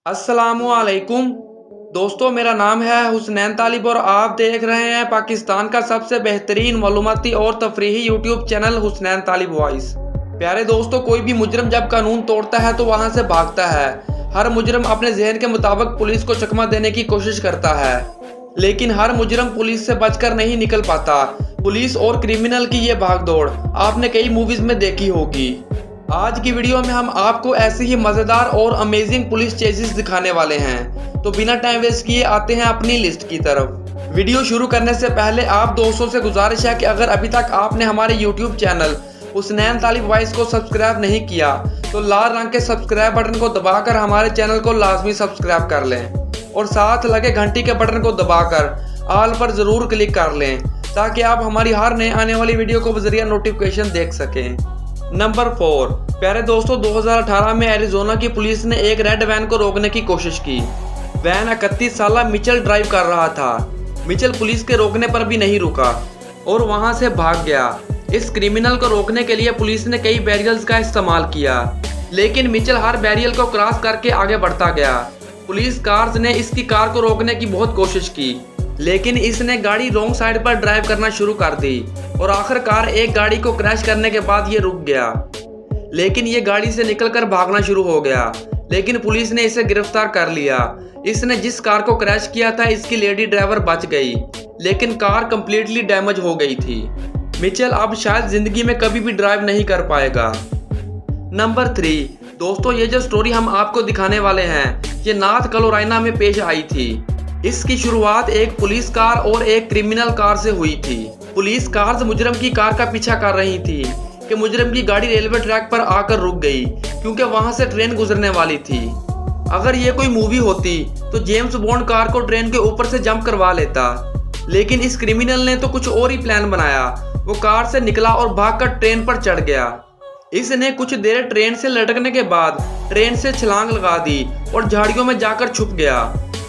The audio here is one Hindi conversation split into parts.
अस्सलामुअलैकुम दोस्तों, मेरा नाम है हुसनैन तालिब और आप देख रहे हैं पाकिस्तान का सबसे बेहतरीन मालूमाती और तफरीही यूट्यूब चैनल हुसनैन तालिब वॉइस। प्यारे दोस्तों, कोई भी मुजरिम जब कानून तोड़ता है तो वहां से भागता है। हर मुजरिम अपने जहन के मुताबिक पुलिस को चकमा देने की कोशिश करता है, लेकिन हर मुजरिम पुलिस से बचकर नहीं निकल पाता। पुलिस और क्रिमिनल की ये भागदौड़ आपने कई मूवीज में देखी होगी। आज की वीडियो में हम आपको ऐसी ही मजेदार और अमेजिंग पुलिस चेसिस दिखाने वाले हैं। तो बिना टाइम वेस्ट किए आते हैं अपनी लिस्ट की तरफ। वीडियो शुरू करने से पहले आप दोस्तों से गुजारिश है कि अगर अभी तक आपने हमारे यूट्यूब चैनल हुसनैन तालिब वॉइस को सब्सक्राइब नहीं किया तो लाल रंग के सब्सक्राइब बटन को दबाकर हमारे चैनल को लाजमी सब्सक्राइब कर लें और साथ लगे घंटी के बटन को दबाकर ऑल पर जरूर क्लिक कर लें ताकि आप हमारी हर नए आने वाली वीडियो को बजरिया नोटिफिकेशन देख सकें। नंबर 4। प्यारे दोस्तों, 2018 में एरिजोना की पुलिस ने एक रेड वैन को रोकने की कोशिश की। वैन 31 साल मिचेल ड्राइव कर रहा था। मिचेल पुलिस के रोकने पर भी नहीं रुका और वहां से भाग गया। इस क्रिमिनल को रोकने के लिए पुलिस ने कई बैरियर्स का इस्तेमाल किया, लेकिन मिचेल हर बैरियर को क्रॉस करके आगे बढ़ता गया। पुलिस कार्स ने इसकी कार को रोकने की बहुत कोशिश की, लेकिन इसने गाड़ी रॉन्ग साइड पर ड्राइव करना शुरू कर दी और आखिरकार एक गाड़ी को क्रैश करने के बाद ये रुक गया, लेकिन ये गाड़ी से निकलकर भागना शुरू हो गया। लेकिन पुलिस ने इसे गिरफ्तार कर लिया। इसने जिस कार को क्रैश किया था इसकी लेडी ड्राइवर बच गई, लेकिन कार कंप्लीटली डैमेज हो गई थी। मिचेल अब शायद जिंदगी में कभी भी ड्राइव नहीं कर पाएगा। नंबर 3। दोस्तों, ये जो स्टोरी हम आपको दिखाने वाले हैं ये नॉर्थ कैरोलिना में पेश आई थी। इसकी शुरुआत एक पुलिस कार और एक क्रिमिनल कार से हुई थी। पुलिस कार्स मुजरिम की कार का पीछा कर रही थी कि मुजरिम की गाड़ी रेलवे ट्रैक पर आकर रुक गई क्योंकि वहां से ट्रेन गुजरने वाली थी। अगर ये कोई मूवी होती तो जेम्स बॉन्ड कार को ट्रेन के ऊपर से जंप करवा लेता, लेकिन इस क्रिमिनल ने तो कुछ और ही प्लान बनाया। वो कार से निकला और भागकर ट्रेन पर चढ़ गया। इसने कुछ देर ट्रेन से लटकने के बाद ट्रेन से छलांग लगा दी और झाड़ियों में जाकर छुप गया।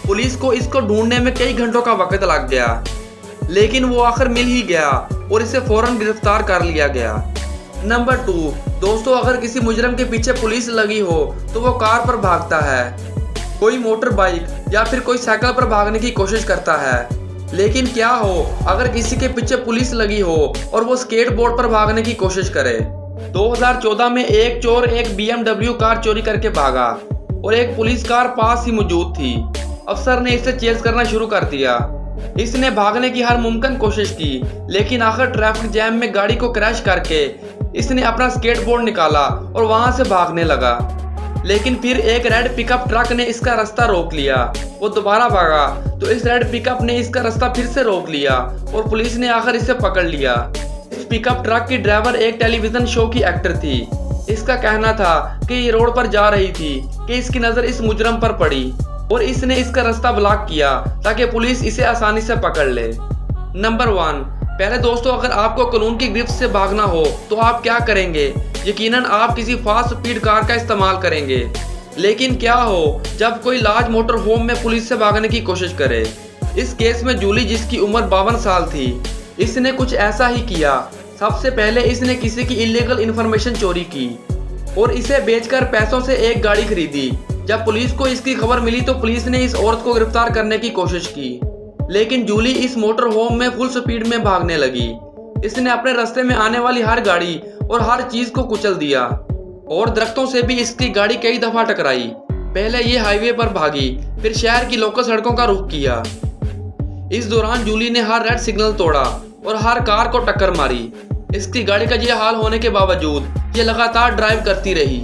पुलिस को इसको ढूंढने में कई घंटों का वक्त लग गया, लेकिन वो आखिर मिल ही गया और इसे फौरन गिरफ्तार कर लिया गया। नंबर 2। दोस्तों, अगर किसी मुजरिम के पीछे पुलिस लगी हो तो वो कार पर भागता है, कोई मोटर बाइक या फिर कोई साइकिल पर भागने की कोशिश करता है। लेकिन क्या हो अगर किसी के पीछे पुलिस लगी हो और वो स्केटबोर्ड पर भागने की कोशिश करे। 2014 में एक चोर एक BMW कार चोरी करके भागा और एक पुलिस कार पास ही मौजूद थी। अफसर ने इसे चेज करना शुरू कर दिया। इसने भागने की हर मुमकिन कोशिश की, लेकिन आखिर ट्रैफिक जैम में गाड़ी को क्रैश करके इसने अपना स्केटबोर्ड निकाला और वहां से भागने लगा। लेकिन फिर एक रेड पिकअप ट्रक ने इसका रास्ता रोक लिया। वो दोबारा भागा तो इस रेड पिकअप ने इसका रास्ता फिर से रोक लिया और पुलिस ने आखिर इसे पकड़ लिया। इस पिकअप ट्रक की ड्राइवर एक टेलीविजन शो की एक्टर थी। इसका कहना था कि ये रोड पर जा रही थी कि इसकी नजर इस मुजरिम पर पड़ी और इसने इसका रास्ता ब्लॉक किया ताकि पुलिस इसे आसानी से पकड़ ले। नंबर 1। पहले दोस्तों, अगर आपको कानून की गिरफ्त से भागना हो तो आप क्या करेंगे? यकीनन आप किसी फास्ट स्पीड कार का इस्तेमाल करेंगे। लेकिन क्या हो जब कोई लार्ज मोटर होम में पुलिस से भागने की कोशिश करे? इस केस में जूली, जिसकी उम्र 52 साल थी, इसने कुछ ऐसा ही किया। सबसे पहले इसने किसी की इलीगल इंफॉर्मेशन चोरी की और इसे बेचकर पैसों से एक गाड़ी खरीदी। जब पुलिस को इसकी खबर मिली तो पुलिस ने इस औरत को गिरफ्तार करने की कोशिश की, लेकिन जूली इस मोटर होम में फुल स्पीड में भागने लगी। इसने अपने रास्ते में आने वाली हर गाड़ी और हर चीज को कुचल दिया और दरख्तों से भी इसकी गाड़ी कई दफा टकराई। पहले ये हाईवे पर भागी, फिर शहर की लोकल सड़कों का रुख किया। इस दौरान जूली ने हर रेड सिग्नल तोड़ा और हर कार को टक्कर मारी। इसकी गाड़ी का ये हाल होने के बावजूद ये लगातार ड्राइव करती रही।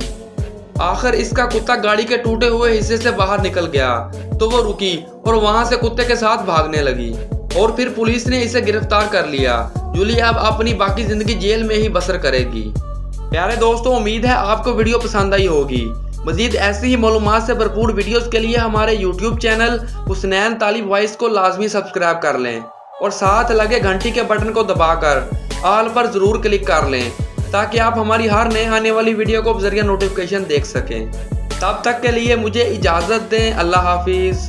आखिर इसका कुत्ता गाड़ी के टूटे हुए हिस्से से बाहर निकल गया तो वो रुकी और वहां से कुत्ते के साथ भागने लगी और फिर पुलिस ने इसे गिरफ्तार कर लिया। जूली अब अपनी बाकी जिंदगी जेल में ही बसर करेगी। प्यारे दोस्तों, उम्मीद है आपको वीडियो पसंद आई होगी। मजीद ऐसी ही मालूमात से भरपूर वीडियोस के लिए हमारे यूट्यूब चैनल हुसनैन तालिब वॉइस को लाजमी सब्सक्राइब कर लें और साथ लगे घंटी के बटन को दबाकर ऑल पर जरूर क्लिक कर लें ताकि आप हमारी हर नए आने वाली वीडियो को बजरिया नोटिफिकेशन देख सकें। तब तक के लिए मुझे इजाज़त दें। अल्लाह हाफिज़।